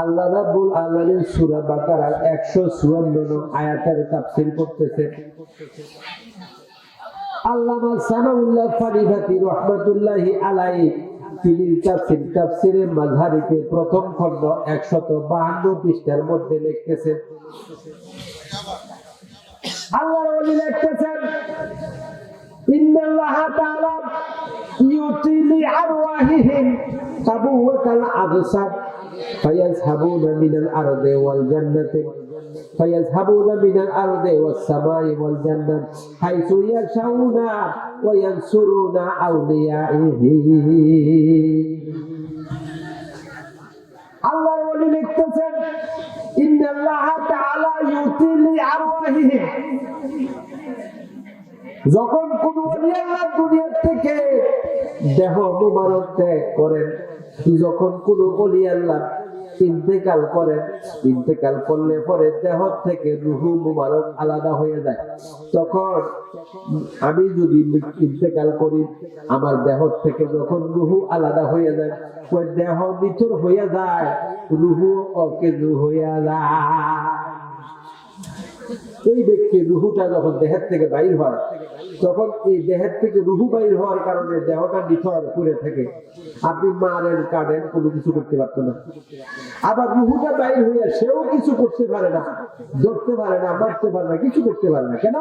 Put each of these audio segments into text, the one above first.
আল্লাহ রাব্বুল আলামিন সূরা বাকারার 154 নং আয়াতের তাফসীর করতেছেন। আল্লামা সানাউল্লাহ ফারিভাতি রাহমাতুল্লাহি আলাইহি তিনি তাফসীরে মাযহারিতে প্রথম খণ্ড 152 পৃষ্ঠার মধ্যে লিখতেছেন, আল্লাহর ওলি লিখতেছেন, ইন্নাল্লাহা তাআলা ইউতি লিআরওয়াহিহিম তাবুওয়াতাল আবসার ফায়াযহাবুনা মিনাল আরদি ওয়াল জান্নাতি ফায়াযহাবুনা মিনাল আরদি ওয়াস সামাই ওয়াল জান্নাত হাইসু ইয়াশাউনা ওয়া ইয়ানসুরুনা আউলিয়াইহি। আল্লাহর ওলি লিখতেছেন, ইন্নাল্লাহা তাআলা ইউতি লিআরওয়াহিহিম, যখন কোন ওলি আল্লাহ দুনিয়া থেকে দেহ মুবারক ত্যাগ করেন, যখন কোন ওলি আল্লাহ ইন্তেকাল করেন, ইন্তেকাল করলে পরে দেহ থেকে রূহ মুবারক আলাদা হয়ে যায়। তখন আমি যদি ইন্তেকাল করি, আমার দেহ থেকে যখন রূহ আলাদা হয়ে যায়, ওই দেহ নিথর হয়ে যায়, রূহ অকেজু হয়ে যায়। এই ব্যক্তির রুহুটা যখন দেহের থেকে বাইর হয়, তখন এই দেহের থেকে রুহু বাইর হওয়ার কারণে দেহটা নিথর করে থাকে। আপনি মারেন কাটেন, কোনো কিছু করতে পারতো না। আবার রুহুটা বাইর হইয়া সেও কিছু করতে পারে না, ধরতে পারে না, মারতে পারে না, কিছু করতে পারে না। কেন?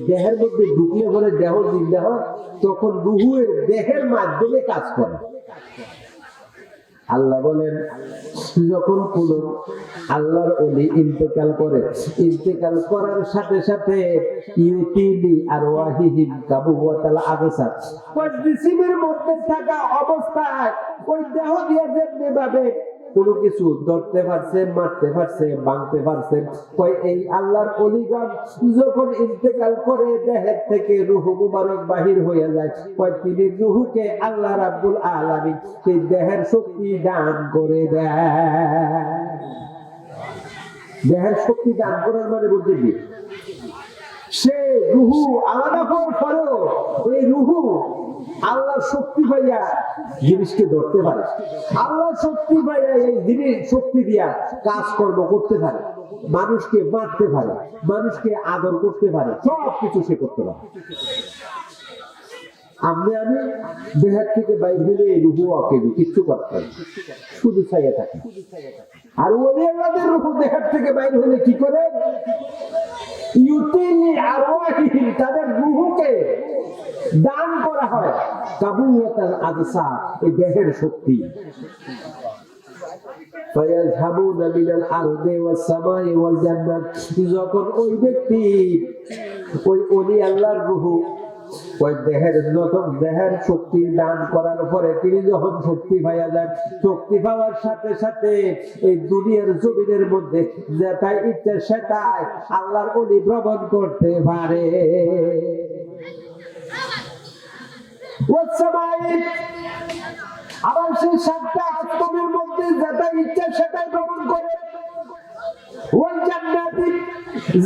দেহের মধ্যে ঢুকলে পরে দেহ জিন্দা হয়, তখন রুহু দেহের মাধ্যমে কাজ করে। আল্লাহ বলেন, যখন কোন আল্লাহর ওলি ইন্তেকাল করে, ইন্তেকাল করার সাথে সাথে ইউতিলি আরওয়াহিহিম কাবুওয়াতাল আবসার, ওই জিসিমের মধ্যে থাকা অবস্থায় ওই দেহ দিয়ে যেভাবে কোনো কিছু ধরতে পারছে, মারতে পারছে, ভাঙতে পারছে, ওই এই আল্লাহর ওলিগণ যখন ইন্তেকাল করে দেহের থেকে রূহ মুবারক বাহির হয়ে যায়, ওই তিনি রূহকে আল্লাহ রাব্বুল আলামিন সেই দেহের শক্তি দান করে দেয়। দেহের শক্তি দান করার মানে বুঝতে কি, সে রূহু আলাদা হওয়ার পরেও এই রূহু আল্লাহর শক্তি পাইয়া জিনিসকে ধরতে পারে, আল্লাহর শক্তি পাইয়া এই জিনিস শক্তি দিয়া কাজকর্ম করতে পারে, মানুষকে মারতে পারে, মানুষকে আদর করতে পারে, সব কিছু সে করতে পারে। আমি দেহের থেকে বাইরে হলে এই রূহু অকেজু, কিচ্ছু করতে পারে, শুধু ছাইয়া থাকে। আর ওলি আল্লাহদের রূহু দেহের থেকে বাইরে হলে কি করে? ইউতিলি আরওয়াহিহিম, তাদের রূহকে দান করা হয় কাবুওয়াতাল আবসার, এই দেহের শক্তি। ফায়াযহাবুনা মিনাল আরদি ওয়াস সামাই ওয়াল জান্নাত, যখন ওই ব্যক্তি ওই ওলি আল্লাহর রূহু ওই দেহের নতুন দেহের শক্তি দান করার পরে তিনি যখন শক্তি পাইয়া যান, শক্তি পাওয়ার সাথে সাথে এই দুনিয়ার জমিনের মধ্যে যেটাই ইচ্ছা সেটাই আল্লাহর ওলি ভ্রমণ করতে পারে। আবার সেই সাতটা আসমানের মধ্যে যেটাই ইচ্ছা সেটাই ভ্রমণ করে। ওই জান্নাতি,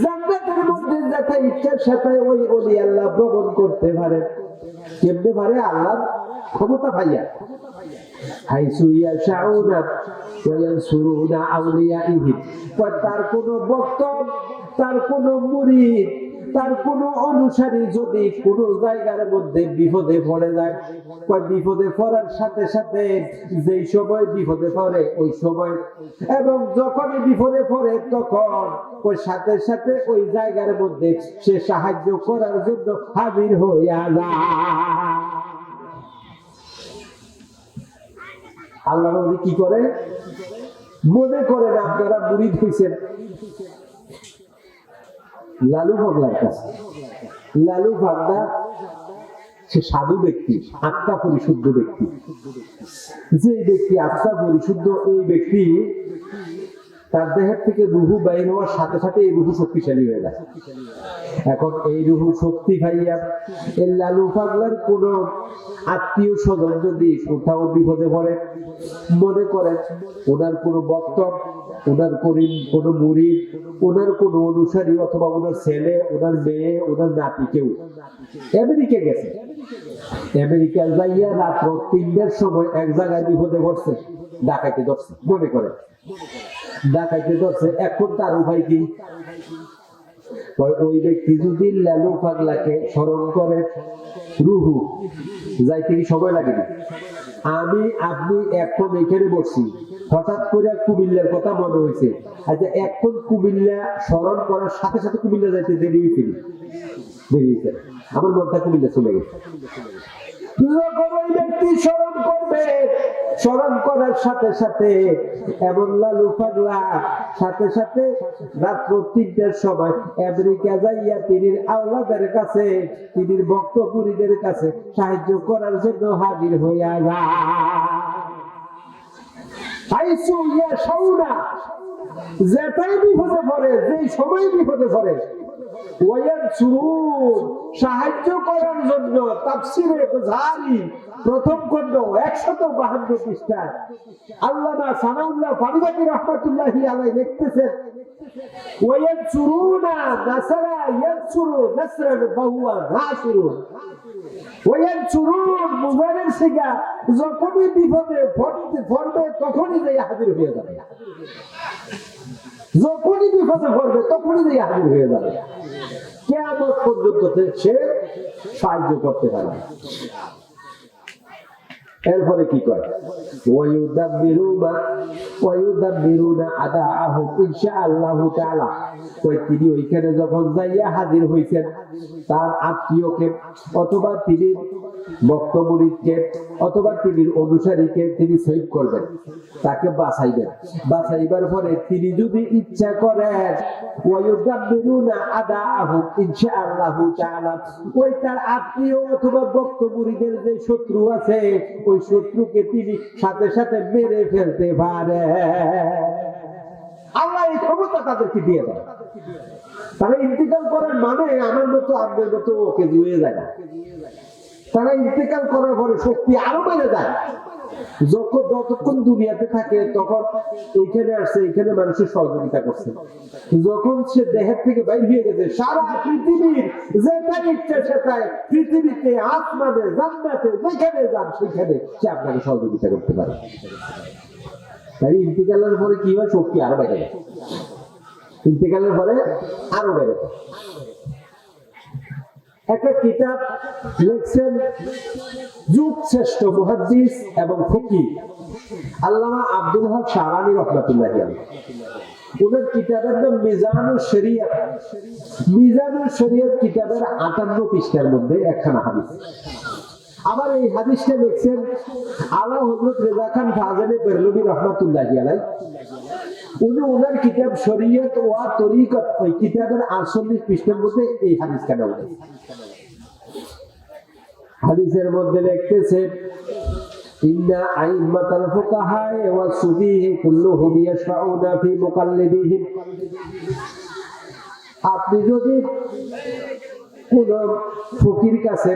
জান্নাতের মধ্যে যেটা ইচ্ছা সেটাই ওই ওলি আল্লাহ ভ্রমণ করতে পারে। কেমনে পারে? আল্লাহর ক্ষমতা পাইয়া। হাইসু ইয়াশাউনা ওয়া ইয়ানসুরুনা আউলিয়াইহি, তার কোন ভক্ত, তার কোন মুরিদ, তার কোন অনুসারী যদি কোন জায়গার মধ্যে বিপদে পড়ে যায়, বিপদে পড়ার সাথে সাথে যেই সময় বিপদে পড়ে ওই সময়, এবং যখন বিপদে পড়ে তখন ওই সাথে সাথে ওই জায়গার মধ্যে সে সাহায্য করার জন্য হাজির হইয়া যায়। আল্লাহ কি করে? মনে করেন আপনারা মুরিদ হইছেন লালু পাগলার কাছে। লালু পাগলা সে সাধু ব্যক্তি, আত্মা পরিশুদ্ধ ব্যক্তি। যে ব্যক্তি আত্মা পরিশুদ্ধ, এই ব্যক্তি তার দেহের থেকে রুহু বাইর হওয়ার সাথে সাথে এই রুহু শক্তিশালী হয়ে যায়। এখন এই রুহু শক্তি খাইয়া এই লালু পাগলার কোন আত্মীয় স্বজন যদি কোথাও বিপদে পড়ে, মনে করেন ওনার কোনো বক্তব্য, ওনার কোনো মুরিদ, ওনার কোনো অনুসারী অথবা ওনার ছেলে, ওনার মেয়ে, ওনার নাতি কেউ আমেরিকা গেছে, আমেরিকা যাইয়া রাত্র 3টার সময় এক জায়গায় বিপদে পড়ছে, ডাকাইতে ধরছে, মনে করে ডাকাইতে ধরছে। এখন তার উপায় কি? ওই ব্যক্তি যদি লালু পাগলাকে স্মরণ করে, রুহু যাইতে কি সময় লাগেনি? আমি আপনি এখন এখানে বসছি, হঠাৎ করে কুমিল্লার কথা মনে হয়েছে, আচ্ছা এখন কুমিল্লা স্মরণ করার সাথে সাথে কুমিল্লা যাইতে দেরি হয়েছে, আমার মনটা কুমিল্লা চলে গেছে। যখন ওই ব্যক্তি স্মরণ করবে, স্মরণ করার সাথে সাথে এমন লালু পাগলা সাথে সাথে রাত্র 3টার সময় আমেরিকা যাইয়া তিনি আওলাদের কাছে, তিনি বক্তপুরীদের কাছে সাহায্য করার জন্য হাজির হইয়া যায়। যেটাই বিপদে পড়ে, যেই সময় বিপদে পড়ে, সাহায্য করার জন্য তাফসিরে বুখারী প্রথম খণ্ড 152 পৃষ্ঠায় আল্লামা সানাউল্লাহ ফারিদাতি রাহমাতুল্লাহি আলাইহি লিখতেছেন, ওয়ায়ানসুরুনা নাসরা ইয়ানসুরু নাসরান ফাহুয়া নাসিরুন। ওয়ায়ানসুরুন মুজারের সিগা, যখনই বিপদে পড়বে তখনই যাই হাজির হয়ে যাবে, যখনই বিপদে পড়বে তখনই যাই হাজির হয়ে যাবে। কিয়ামত পর্যন্ত সে সাহায্য করতে পারবে। এরপরে কি কয়? ওয়ায়ুদাব্বিরুনা আদাআহু ইনশাআল্লাহু তাআলা। কই তিনি ওইখানে যখন যাইয়া হাজির হইছেন, তার আত্মীয়কে অথবা তিনি বক্তব্যকে অথবা তিনি অনুসারীকে তিনি সেভ করবেন, তাকে বাঁচাইবেন। বাঁচাইবার পরে তিনি যদি ইচ্ছা করেন, ওয়ায়ুদাব্বিরুনা আদাআহু ইনশাআল্লাহু তাআলা, ওই তার আত্মীয় অথবা বক্তব্যীদের যে শত্রু আছে, ওই শত্রুকে তিনি সাথে সাথে মেরে ফেলতে পারে। আল্লাহ এই ক্ষমতা তাদেরকে দিয়ে দেয়। তারা ইন্তেকাল করার মানে আমার মতো আপনার মতো ওকে জুয়ে যায় না। তারা ইন্তেকাল করার পরে শক্তি আরো বেড়ে যায়। যতক্ষণ দুনিয়াতে থাকে তখন এইখানে আসছে, এইখানে মানুষের সহযোগিতা করছে। যখন সে দেহের থেকে বাইরে হয়ে গেছে, সারা পৃথিবীর যেটাই ইচ্ছা সেটাই, পৃথিবীতে আসমানে জান্নাতে যেখানে যান সেখানে সে আপনাকে সহযোগিতা করতে পারে। তাই ইন্তেকালের পরে কি হয়? শক্তি আরো বেড়ে যায়। ইন্তেকালের পরে আরো বেড়ে যায়। একটা কিতাব লিখছেন যুগ শ্রেষ্ঠ মুহাদ্দিস এবং ফকিহ আল্লামা আব্দুল হক শাহরানী রাহমাতুল্লাহি আলাইহি। ওনার কিতাবের নাম মিজানুশ শরিয়ত। মিজানুশ শরিয়ত কিতাবের 58 পৃষ্ঠার মধ্যে একখানা হাদিস। আবার এই হাদিসটা লিখছেন আলা হযরত রেজা খান ফাজলে বেরলভী রাহমাতুল্লাহি আলাইহি। উনি ওনার কিতাব শরীয়ত ওয়া তরিকত, ওই কিতাবের 48 পৃষ্ঠার মধ্যে এই হাদিসটা দেওয়া আছে। হাদিসের মধ্যে লিখতেছে, ইন্না আইম্মাতাল ফুকাহা ওয়া সুফিহি কুল্লুহুম ইয়াশফাউনা ফি মুকাল্লিদিহিম। আপনি যদি কোন ফকির কাছে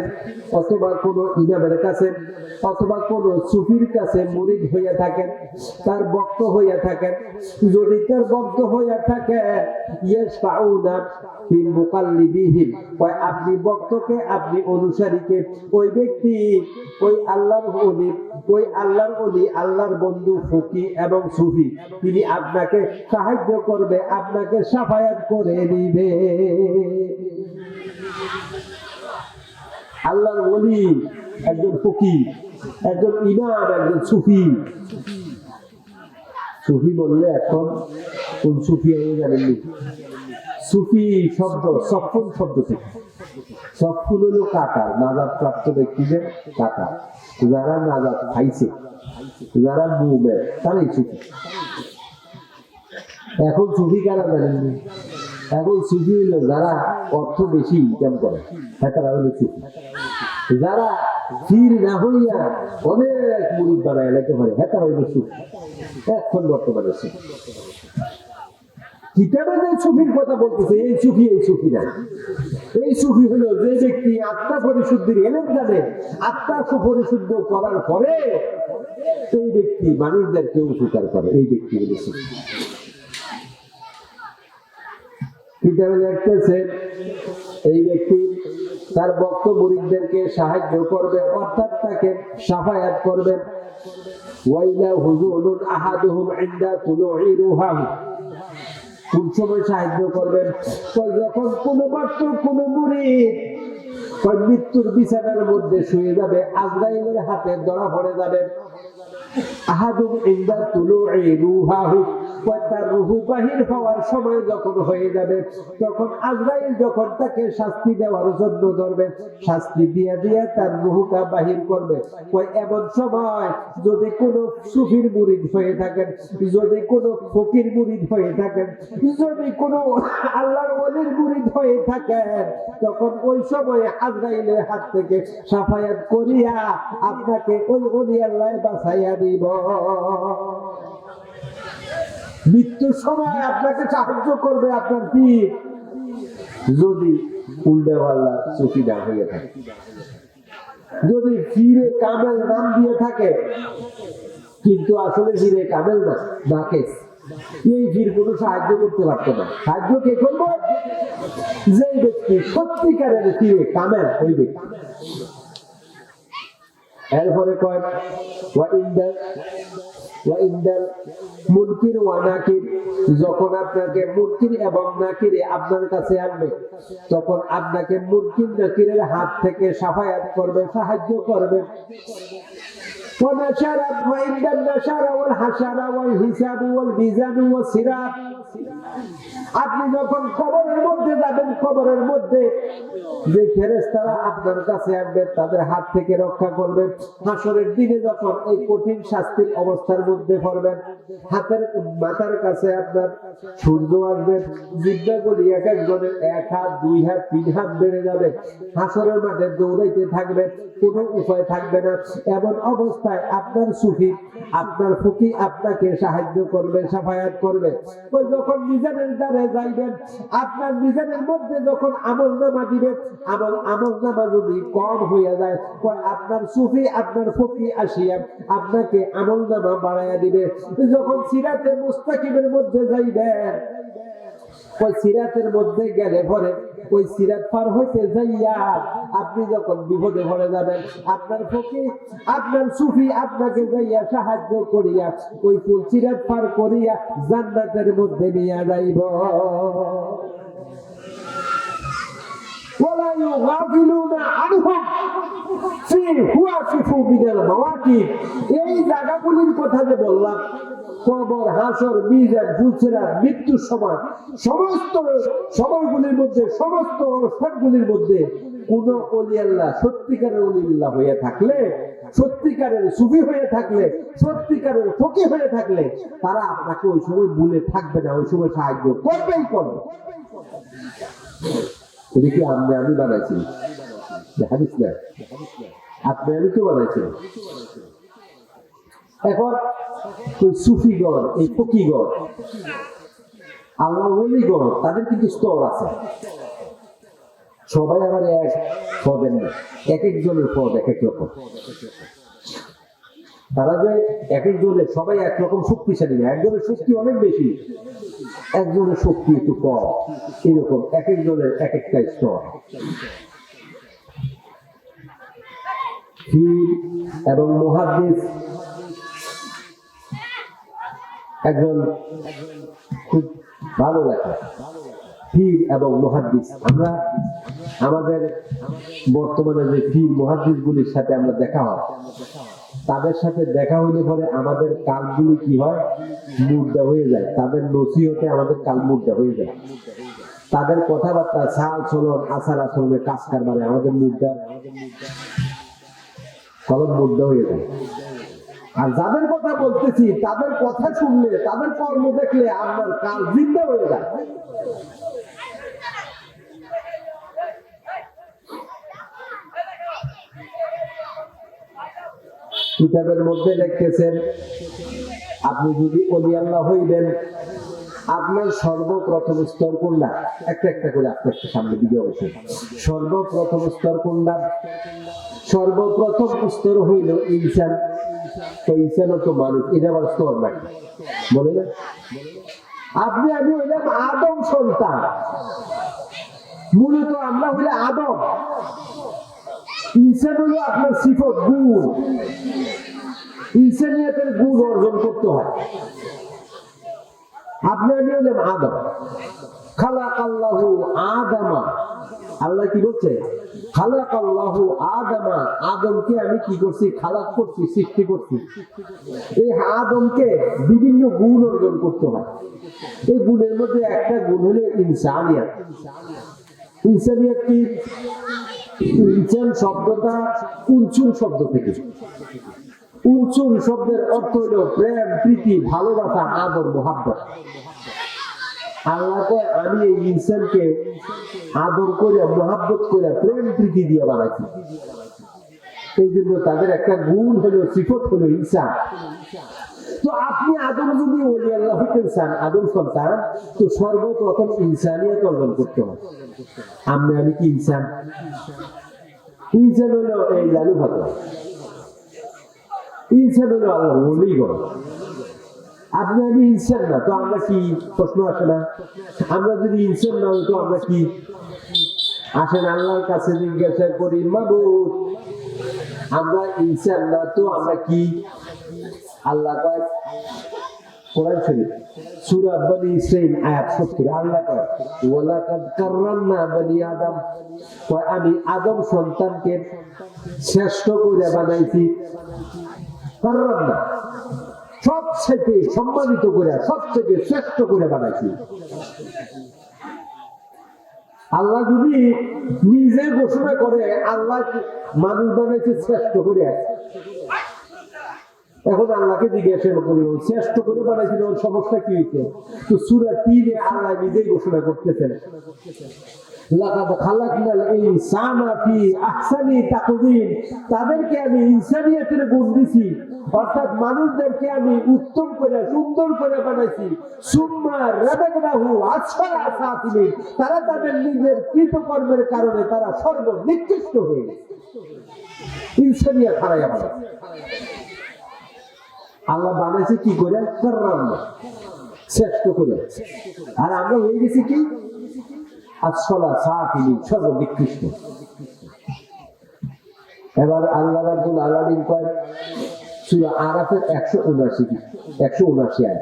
অথবা কোন ইমামের কাছে অথবা কোন সুফির কাছে মুরিদ হইয়া থাকেন, তার ভক্ত হইয়া থাকেন, যদি তার ভক্ত হইয়া থাকে, ইয়াশফাউনা ফি মুকাল্লিদিহিম, ওই আপনি ভক্তকে, আপনি অনুসারীকে, ওই ব্যক্তি, ওই আল্লাহর ওলি, ওই আল্লাহর ওলি, আল্লাহর বন্ধু ফকির এবং সুফি, তিনি আপনাকে সাহায্য করবে, আপনাকে শাফায়াত করে দিবে। আল্লাহর ওলি একজন ফকির, একজন ইমাম, একজন সুফি। সুফি বললে এখন কোন সুফি জানেননি? সুফি শব্দ সফল শব্দ থেকে। সফল হলো কাটার, নাজাত প্রাপ্ত ব্যক্তিদের কাটার, যারা নাজাত খাইছে, যারা মুমিন, তারাই সুফি। এখন সুফি কারা জানেননি? এখন সুফি হলো যারা অর্থ বেশি ইনকাম করে, তারা হলো সুফি। যারা স্থির না হইয়া অনেক মুরিদ বানায় এলাইতে পারে, তারা হলো সুফি। এখন বর্তমানে সুফি। কিতাবে যে সুফির কথা বলতেছে, এই সুফি এই সুফি না। এই সুফি হলো যে ব্যক্তি আত্মা পরিশুদ্ধির এলেম জানে, আত্মা সুপরিশুদ্ধ করার পরে সেই ব্যক্তি মানুষদেরকে উপকার করে, এই ব্যক্তি হলো সুফি। কিতাবে লিখতেছে এই ব্যক্তি তার ভক্ত মুরিদদেরকে সাহায্য করবে, অর্থাৎ তাকে শাফায়াত করবে, ওয়াইলা হুজুনুন আহাদুহুম ইনদা তুলুই রুহাহু, কোন সময় সাহায্য করবেন? যখন কোনো মাত্র কোনো মুরিদ মৃত্যুর বিছানার মধ্যে শুয়ে যাবে, আজরাইলের হাতে ধরা পড়ে যাবে। আহাদুম ইনদা তুলুই রুহাহু, তার রূহ বাহির হওয়ার সময় যখন হয়ে যাবে, তখন আজরাইল যখন তাকে শাস্তি দেওয়ার জন্য ধরবে, শাস্তি দিয়ে দিয়ে তার রূহটা বাহির করবে। এমন সময় যদি কোনো সুফির মুরিদ হয়ে থাকেন, যদি কোনো ফকির মুরিদ হয়ে থাকেন, যদি কোনো আল্লাহর ওলির মুরিদ হয়ে থাকেন, তখন ওই সময় আজরাইলের হাত থেকে সাফায়াত করিয়া আপনাকে ওই ওলি আল্লাহ বাঁচাইয়া দিব। মৃত্যুর সময় আপনাকে সাহায্য করবে আপনার পীর, যদি উল্লেওয়াল্লা সুফি না হয়ে থাকে। যদি ফিরে কামেল নাম দিয়ে থাকে কিন্তু আসলে ফিরে কামেল না, নাকেস, এই ফির কোনো সাহায্য করতে পারতো না। সাহায্য কে করবো? যে ব্যক্তি সত্যিকারের ফিরে কামেল, ওই ব্যক্তি। এরপরে কয় মুনকির ওয়া নাকির, যখন আপনাকে মুনকির এবং নাকিরে আপনার কাছে আনবে, তখন আপনাকে মুনকির নাকিরের হাত থেকে সাফায়াত করবে, সাহায্য করবে। আপনি যখন কবরের মধ্যে যাবেন, কবরের মধ্যে যে ফেরেশতারা আপনার কাছে আসবে তাদের হাত থেকে রক্ষা করবে। হাসরের দিনে যখন এই কঠিন শাস্তির অবস্থার মধ্যে পড়বেন, হাতের মাথার কাছে আপনার সূর্য আসবে, জিহ্বাগুলি এক একজনের 1 হাত 2 হাত 3 হাত বেড়ে যাবে। হাসরের মাঠে দৌড়াইতে থাকবে, কোনো উপায় থাকবে না। এমন অবস্থায় আপনার সুফি, আপনার ফকি আপনাকে সাহায্য করবে, সাফায়াত করবে। ওই যখন মিজানের দ্বারে যাইবেন, আপনার মিজানের মধ্যে যখন আমল নামা দিবে, আমল নামা যদি কম হইয়া যায়, আপনার সুফি, আপনার ফকি আসিয়া আপনাকে আমল নামা বাড়াইয়া দিবে। যখন সিরাতে মুস্তাকিমের মধ্যে যাইবেন, ওই সিরাতের মধ্যে গেলে পরে ওই সিরাত পার হইতে যাইয়া আপনি যখন বিপদে পড়ে যাবেন, আপনার ফকির, আপনার সুফি আপনাকে যাইয়া সাহায্য করিয়া ওই ফুল সিরাত পার করিয়া জান্নাতের মধ্যে নিয়ে যাইব। ولا يغافلون عنهم في هوافف من المواقف। এই জায়গাগুলির কথা যে বললাম, কবর, হাসর, মিজান, ফুলসিরাত, মৃত্যুর সময়, সমস্ত সময়গুলির মধ্যে, সমস্ত অনুষ্ঠানগুলির মধ্যে কোন ওলি আল্লাহ, সত্যিকারের ওলি আল্লাহ হয়ে থাকলে, সত্যিকারের সুফি হয়ে থাকলে, সত্যিকারের ফকি হয়ে থাকলে, তারা আপনাকে ওই সময় ভুলে থাকবে না, ওই সময় সাহায্য করবেই করবে। এটা কি আমি বানাইছি? হাদিস না, আপনি আমি তো বানাইছি। এখন ওই সুফিগণ, এই ফকিগণ, আল্লাহ ওলিগণ, তাদের কিন্তু স্তর আছে। সবাই আবার এক পদের না, এক একজনের পদ এক এক রকম। তারা যে এক একজনের সবাই একরকম শক্তিশালী না, একজনের শক্তি অনেক বেশি, একজনের শক্তি একটু কম, এরকম এক একজনের এক একটা স্তর। পীর এবং মুহাদ্দিস একজন খুব ভালো লেখা, পীর এবং মুহাদ্দিস। আমরা আমাদের বর্তমানে যে পীর মুহাদ্দিস গুলির সাথে আমরা দেখা হয়, তাদের সাথে দেখা হইলে পরে আমাদের কালগুলি কি হয়, মুর্দা হয়ে যায়। তাদের নসিহতে আমাদের কাল মুর্দা হয়ে যায়। তাদের কথাবার্তা, চাল চলন, আচার আচরণে, কাজ কারবারে আমাদের মুর্দা, কলম মুর্দা হয়ে যায়। আর যাদের কথা বলতেছি, তাদের কথা শুনলে, তাদের কর্ম দেখলে আপনার কাল জিন্দা হয়ে যায়। কিতাবের মধ্যে লিখতেছেন, আপনি যদি ওলি আল্লাহ হইবেন, আপনার সর্বপ্রথম স্তর কোনটা? একটা একটা করে আপনার সামনে দিকে অবশ্যই। সর্বপ্রথম স্তর কোনটা? সর্বপ্রথম স্তর হইল ইনসান। তো ইনসানও তো মানুষ, এটা আবার স্তর নাকি বলে না? আপনি আমি হইলাম আদম সন্তান, মূলত আমরা হইলে আদম। ইনসান হলো আপনার সিফত, গুণ। ইনসানিয়াতের গুণ অর্জন করতে হয়। আপনি আমি হলাম আদম, খালাকাল্লাহু আদামা, আল্লাহ কি বলছে? খালাকাল্লাহু আদামা, আদমকে আমি কি করছি? খালাক করছি, সৃষ্টি করছি। এই আদমকে বিভিন্ন গুণ অর্জন করতে হয়। এই গুণের মধ্যে একটা গুণ হলো ইনসানিয়াত। ইনসানিয়াত কি? ইনসান শব্দটা উনচুন শব্দ থেকে। উনচুন শব্দের অর্থ হলো প্রেম, প্রীতি, ভালোবাসা, আদর, মোহাব্বত। আল্লাহকে আমি এই ইনসানকে আদর করে, মোহাব্বত করে, প্রেম প্রীতি দিয়ে বানাইছি। এই জন্য তাদের একটা গুণ হলো, সিফত হলো ইনসান। তো আপনি আদম যদি ওলি আল্লাহ হইতে চান, আদম সন্তান, তো সর্বপ্রথম ইনসানিয়ত অর্জন করতে হবে। আমি কি ইনসান? ইনসান হলো এই লালু ভাতা, ইনসান হলো আল্লাহ ওলি গণ। আপনি আমি ইনসান না, তো আমরা কি? প্রশ্ন আসে না? আমরা যদি ইনসান না হই তো আমরা কি? আসেন আল্লাহর কাছে জিজ্ঞাসা করি, মাবুদ আমরা ইনসান না তো আমরা কি? আল্লাহ কয় কোরআন শরীফ সূরা বনি ইসরাঈল আয়াত 70, আল্লাহ কয় ওয়ালাকাদ কাররামনা বনি আদম, কয় আমি আদম সন্তানকে শ্রেষ্ঠ করে বানাইছি। কাররামনা সবচেয়ে সম্মানিত করে, সবচেয়ে শ্রেষ্ঠ করে বানাইছি। আল্লাহ যদি নিজে ঘোষণা করে আল্লাহ মানুষ বানাইছে শ্রেষ্ঠ করে, এখন আল্লাহকে জিজ্ঞাসা করি শ্রেষ্ঠ করে বানাইছিল, সমস্যা কি হয়েছে? তো সূরা 3-এ আল্লাহ নিজেই ঘোষণা করতেছেন, লাকাদ খালাকনাল ইনসানা ফি আহসানি তাকওয়িম, তাদেরকে আমি ইনসানিয়তের গুণ দিছি, অর্থাৎ মানুষদেরকে আমি উত্তম করে, সুন্দর করে বানাইছি। সুম্মা রাদাকনাহু আসফালা সাফিলিন, তারা তাদের নিজের কৃতকর্মের কারণে তারা সর্বনিকৃষ্ট হয়ে গেছে। ইনসানিয়ত হারায়া গেল। আল্লাহ বানাইছে কি করে? কাররামনা, শ্রেষ্ঠ করে। আর আমরা হয়ে গেছি কি? আসফালা সাফিলিন, সর্বনিকৃষ্ট। এবার আল্লাহ রাব্বুল আলামিন কয় সূরা আরাফের 179 আয়াত,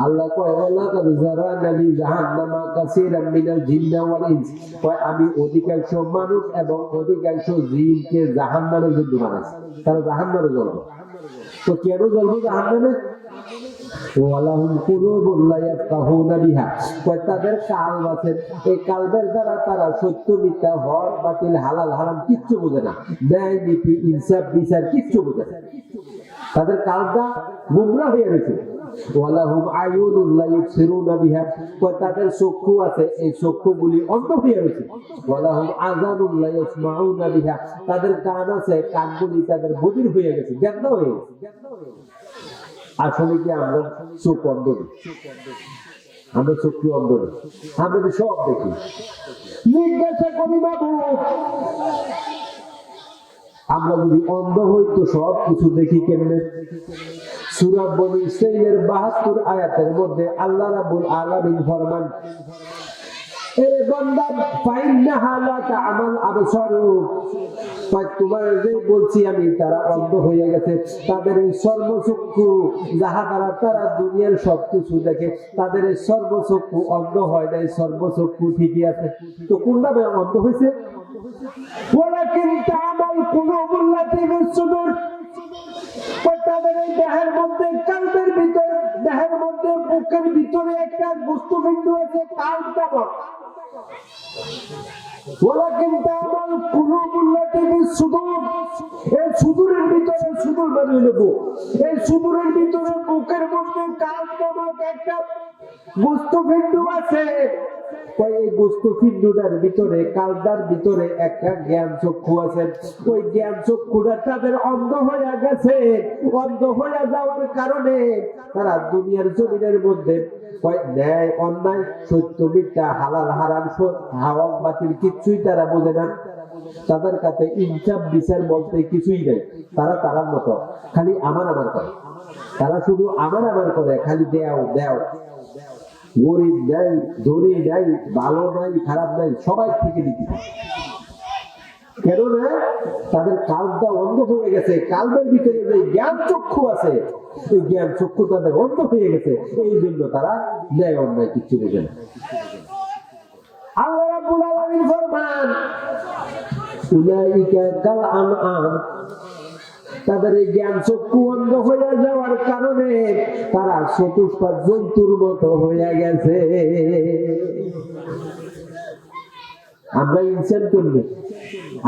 আল্লাহ কয় ওয়ালাকাদ যারানা লি জাহান্নামা কাসীরাম মিনাল জিন্নি ওয়াল ইনস, কয় আমি অধিকাংশ মানুষ এবং অধিকাংশ জিনকে জাহান্নামের জন্য বানাইছি। তারা জাহান্নামে জ্বলবে। তো কেন জ্বলবে জাহান্নামে? ওয়ালাহুম কুলুবুন লা ইয়াফকাহুনা বিহা, কয় তাদের কালব আছে, এই কালবের দ্বারা তারা সত্য মিথ্যা, হক বাতিল, হালাল হারাম কিচ্ছু বোঝে না, ন্যায় নীতি, ইনসাফ, বিচার কিচ্ছু বোঝে না। তাদের কালটা গুমরা হয়ে গেছে। ওয়ালাহুম আয়ুনুন লা ইউবসিরুনা বিহা, কয় তাদের চক্ষু আছে, এই চক্ষুগুলি অন্ধ হয়ে গেছে। ওয়ালাহুম আযানুন লা ইয়াসমাউনা বিহা, তাদের কান আছে, কানগুলি তাদের বধির হয়ে গেছে, জ্ঞান হয়ে গেছে। আসলে কি আমরা চোখ অন্ধ? আমরা চক্ষু অন্ধ, আমরা তো সব দেখি। জিজ্ঞাসা করি মাবুদ, আমরা যদি অন্ধ হই তো সব কিছু দেখি কেমনে? সূরা বনী ইসরাঈলের 72 আয়াতের মধ্যে আল্লাহ রাব্বুল আলামিন ফরমান, এ বান্দা ফাইন্নাহা লা তা'মাল আবসারু, তোমার যে বলছি আমি তারা অন্ধ হয়ে গেছে, তাদের এই সর্বচক্ষু যাহা দ্বারা তারা দুনিয়ার সবকিছু দেখে, তাদের এই সর্বচক্ষু অন্ধ হয় নাই, সর্বচক্ষু ঠিকই আছে। তো কোনটা অন্ধ হয়েছে? ওয়ালাকিন তা'মাল কুলুবুল লাতী ফিস সুদূর, তাদের এই দেহের মধ্যে, কালবের ভিতরে, দেহের মধ্যে, বুকের ভিতরে একটা বস্তুবিন্দু আছে, কালব নামক। ওয়ালাকিন তা'মাল কুলুবুল লাতী ফিস সুদূর, এই সুদূরের ভিতরে, সুদূর মানে হলো বুক, এই সুদূরের ভিতরে বুকের মধ্যে কালব নামক একটা বস্তুবিন্দু আছে। এই বস্তুপিণ্ডটার ভিতরে, কালদার ভিতরে একটা জ্ঞান চক্ষু আছে। ওই জ্ঞান চক্ষুটা তাদের অন্ধ হয়ে গেছে। অন্ধ হয়ে যাওয়ার কারণে তারা দুনিয়ার জমিনের মধ্যে ন্যায় অন্যায়, সত্য মিথ্যা, হালাল হারাম, হাওয়া বাতিল কিচ্ছুই তারা বোঝে না। তাদের কাছে ইনসাফ বিচার বলতে কিছুই নেই। তারা তারার মতো খালি আমার আমার করে, তারা শুধু আমার আমার করে, খালি দেও দেও। গরিব নাই, ধনী নাই, ভালো নাই, খারাপ নাই, সবাই থেকে দিতে। কেননা তাদের কালটা অন্ধ হয়ে গেছে, কালবের ভিতরে যে জ্ঞান চক্ষু আছে এই জ্ঞান চক্ষু তাদের অন্ধ হয়ে গেছে, এই জন্য তারা ন্যায় অন্যায় কিচ্ছু বোঝে না। আল্লাহ রাব্বুল আলামিন ফরমান উলাইকা কাল আনআম, তাদের এই জ্ঞান চক্ষু অন্ধ হয়ে যাওয়ার কারণে তারা চতুষ্পাদ জন্তুর মতো হয়ে গেছে। আমরা ইনসান করলে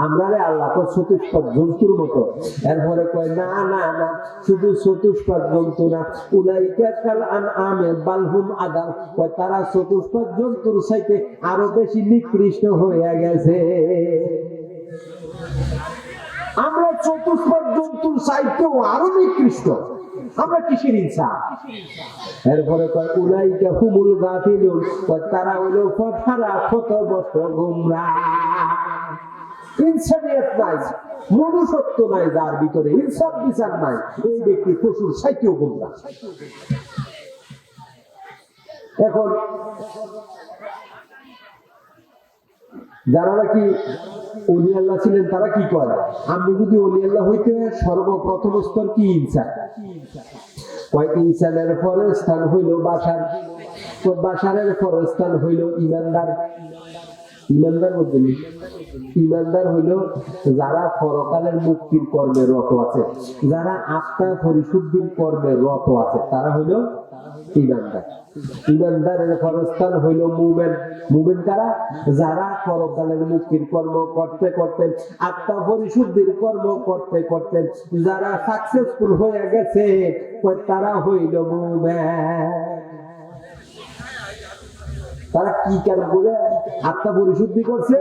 আমরা আল্লাহ তো চতুষ্পাদ জন্তুর মতো, এরপরে কয় না না না শুধু চতুষ্পাদ জন্তু না, উলাইকা কাল আনআম বাল হুম আদাল, কয় তারা চতুষ্পাদ জন্তুর চাইতে আরো বেশি নিকৃষ্ট হয়ে গেছে। আমরা চতুষ্পাদ জন্তুর চাইতেও আরো নিকৃষ্ট, আমরা কিসের ইনসান? এরপরে কয় উলাইকা হুমুল গাফিলুন, তারা হইল পথহারা পথভ্রষ্ট গোমরাহ। ইনসানিয়ত নাই, মনুষ্যত্ব নাই, যার ভিতরে ইনসাফ বিচার নাই, এই ব্যক্তি পশুর চাইতেও গোমরাহ। এখন যারা নাকি ওলি আল্লাহ ছিলেন তারা কি করে, আমি যদি ওলি আল্লাহ হইতে সর্বপ্রথম স্তর কি ইনসান, ইনসানের পরের স্থান হইল বাশার, বাশারের পরের স্থান হইল ইমানদার। ইমানদার বলতে ইমানদার হইল যারা পরকালের মুক্তির কর্মে রত আছে, যারা আত্মা পরিশুদ্ধির কর্মে রত আছে, তারা হইল ইমানদার। ইমানদারের পরস্থান হইল মুমিন। মুমিন কারা? যারা পরকালের মুক্তির কর্ম করতে করতে, আত্মা পরিশুদ্ধির কর্ম করতে করতে যারা সাকসেসফুল হয়ে গেছে তারা হইল মুমিন। তারা কি কাজ করে আত্মা পরিশুদ্ধি করছে?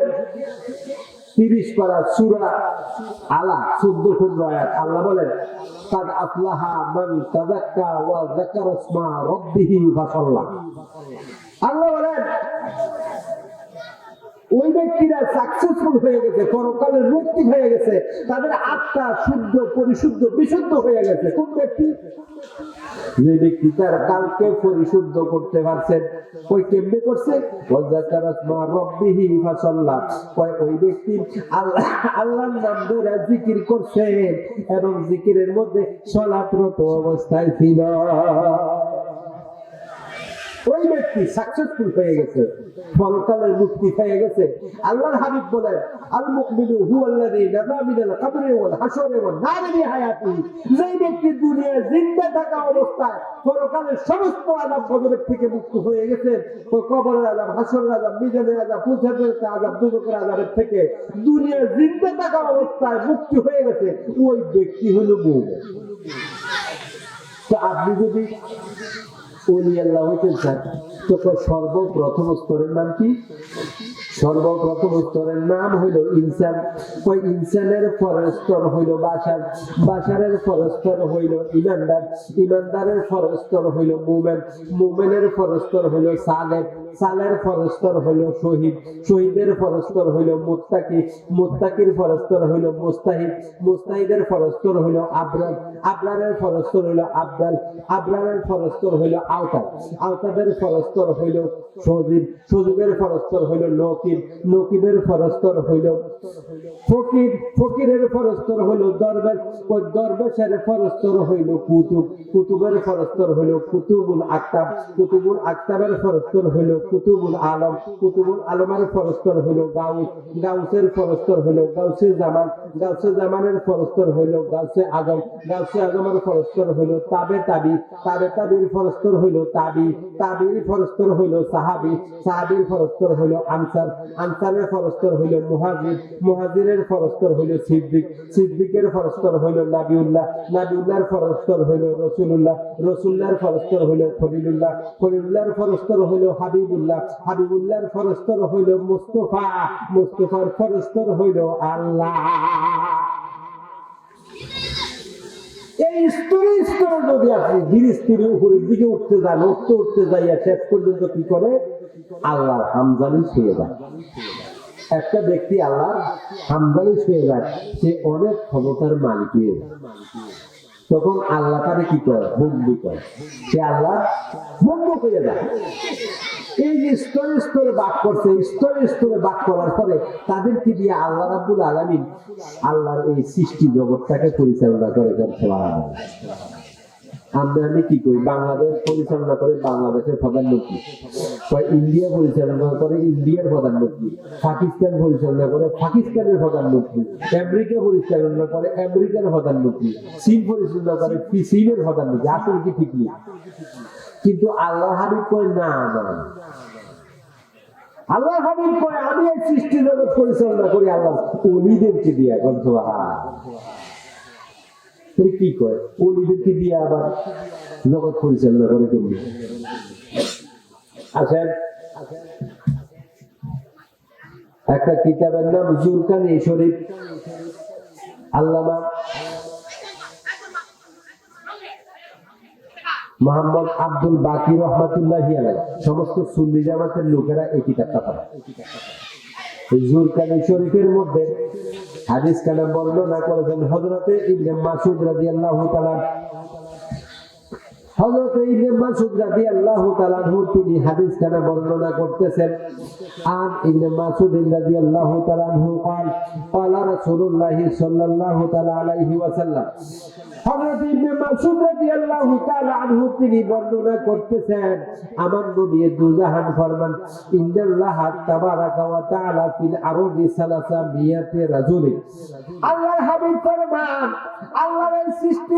30 পারা সূরা আলা 14 আয়াত আল্লাহ বলেন কাদ আফলাহা মান তাযাক্কা ওয়া যাকারা ইসমা রাব্বিহি ফাসাল্লা। আল্লাহ বলেন ওই ব্যক্তিরা সাকসেসফুল হয়ে গেছে, পরকালের মুক্তি হয়ে গেছে, তাদের আত্মা শুদ্ধ পরিশুদ্ধ বিশুদ্ধ হয়ে গেছে। কোন ব্যক্তি? যে ব্যক্তি তার কালকে পরিশুদ্ধ করতে পারছেন। ওই কেমনে করছে? ওই ব্যক্তি আল্লাহ আল্লাহর নাম ধরে জিকির করছে এবং জিকিরের মধ্যে সালাতরত অবস্থায় ছিল। ওই ব্যক্তি সাকসেসফুল হয়ে গেছে, পরকালের মুক্তি হয়ে গেছে। আল্লাহর হাবিব বলেন আল মুমিনু হুয়াল্লাযী নাজা মিনাল কবরি ওয়াল হাশরি ওয়ান নারি বিহায়াতি, যে ব্যক্তি দুনিয়ায় জিন্দা থাকা অবস্থায় পরকালের সমস্ত আযাব গজব থেকে মুক্ত হয়ে গেছে, কবরের আযাব, হাশরের আযাব, মিজানের আযাব, পুরসাতের আযাব, দুজকের আযাবের থেকে দুনিয়ায় জিন্দা থাকা অবস্থায় মুক্তি হয়ে গেছে, ওই ব্যক্তি হলো মুমিন। তো আপনি যদি ওলি আল্লাহ হইতে চান তখন সর্বপ্রথম স্তরের নাম কি? সর্বপ্রথম স্তরের নাম হইল ইনসান। ওই ইনসানের পরের স্তর হইল বাশার, বাশারের পরের স্তর হইল ইমানদার, ইমানদারের পরের স্তর হইল মুমিন, মুমিনের পরের স্তর হইল সালেহ, সালের পরের স্তর হইল শহীদ, শহীদের পরের স্তর হইল মুত্তাকি, মুত্তাকির পরের স্তর হইল মুস্তাহিদ, মুস্তাহিদের পরের স্তর হইল আবরার, আবরারের পরের স্তর হইল আবদাল, আবরারের পরের স্তর হইল আওতাদ, আওতাদের পরের স্তর হইল সজীব, সজীবের পরের স্তর হইল নকিব, নকিবের পরের স্তর হইল ফকির, ফকিরের পরের স্তর হইল দরবেশ, ওই দরবেশের পরের স্তর হইল কুতুব, কুতুবের পরের স্তর হইল কুতুবুল আকতাব, কুতুবুল আকতাবের পরের স্তর হইল কুতুবুল আলম, কুতুবুল আলমের পরের স্তর হইল গাউস, গাউসের পরের স্তর হইল গাউসে জামান, গাউসে জামানের পরের স্তর হইল গাউসে আজম, গাউসে আজমের পরের স্তর হইল তাবে তাবি, তাবে তাবির পরের স্তর হইল তাবি, তাবির পরের স্তর হইল সাহাবি, সাহাবির পরের স্তর হইল আনসার, আনসারের পরের স্তর হইল মুহাজির, মুহাজিরের পরের স্তর হইল সিদ্দিক, সিদ্দিকের পরের স্তর হইল নাবিউল্লাহ, নাবিউল্লাহর পরের স্তর হইল রাসূলুল্লাহ, রাসূলুল্লাহর পরের স্তর হইল খলিলুল্লাহ, খলিলুল্লাহর পরের স্তর হইল হাবিবুল্লাহ, হাবিবুল্লাহর পরের স্তর হইল মুস্তাফা, মুস্তাফার পরের স্তর হইল আল্লাহ। এই স্তরে স্তরে যদি আপনি ধীরে স্তরে উপরের দিকে উঠতে যান, উঠতে উঠতে যাইয়া শেষ পর্যন্ত কি করে? আল্লাহর হামজালি ছুঁয়ে যায়। একটা ব্যক্তি আল্লাহর হামজালি ছুঁয়ে যায়, সে অনেক ক্ষমতার মালিক হয়ে যায়। তখন আল্লাহ তারে কি করে? বন্দী করে। সে আল্লাহ বন্দী হয়ে যায়। এই যে স্তরে স্তরে বাক করছে, স্তরে স্তরে বাক করার পরে তাদেরকে দিয়ে আল্লাহ রাব্বুল আলামিন আল্লাহর এই সৃষ্টি জগৎটাকে পরিচালনা করে। আমি কি করি, বাংলাদেশ পরিচালনা করে বাংলাদেশের প্রধানমন্ত্রী, ইন্ডিয়া পরিচালনা করে ইন্ডিয়ার প্রধানমন্ত্রী, পাকিস্তান পরিচালনা করে পাকিস্তানের প্রধানমন্ত্রী, আমেরিকা পরিচালনা করে আমেরিকার প্রধানমন্ত্রী, চীন পরিচালনা করে চীনের প্রধানমন্ত্রী। আসলে কি ঠিক নেই? কিন্তু আল্লাহ হাবিব কয় না না, আল্লাহ হাবিব কয় আমি এই সৃষ্টি জগৎ পরিচালনা করি আল্লাহ ওলিদেরকে দিয়া। কি কয় ওলিদেরকে দিয়ে আবার জগৎ পরিচালনা করে কেমনি? আসেন, একটা কিতাবের নাম জুরকানি শরীফ, আল্লামা মোহাম্মদ আব্দুল বাকি রহমাতুল্লাহি আলাইহি, সমস্ত সুন্নি জামাতের লোকেরা এই কিতাবটা পড়ে। জুরকানি শরীফের মধ্যে হাদিস কানা বর্ণনা করেছেন হযরতে ইবনে মাসউদ রাদিয়াল্লাহু তাআলা। হযরতে ইবনে মাসউদ রাদিয়াল্লাহু তাআলা তিনি হাদিস কানা বর্ণনা করতেছেন। আর ইবনে মাসউদ রাদিয়াল্লাহু তাআলা قال قال رسول الله صلى الله تعالى عليه وسلم। হযরত ইবনে মাসউদ রাদিয়াল্লাহু তাআলা আনহু তিনি বর্ণনা করতেছেন, আমার নবী দুজাহান ফরমান ইন্নাল্লাহ তাবারাকা ওয়া তাআলা ফিল আরদি সালাসা মিয়াতি রাজুলি। আল্লাহর হাবিব ফরমান আল্লাহর সৃষ্টি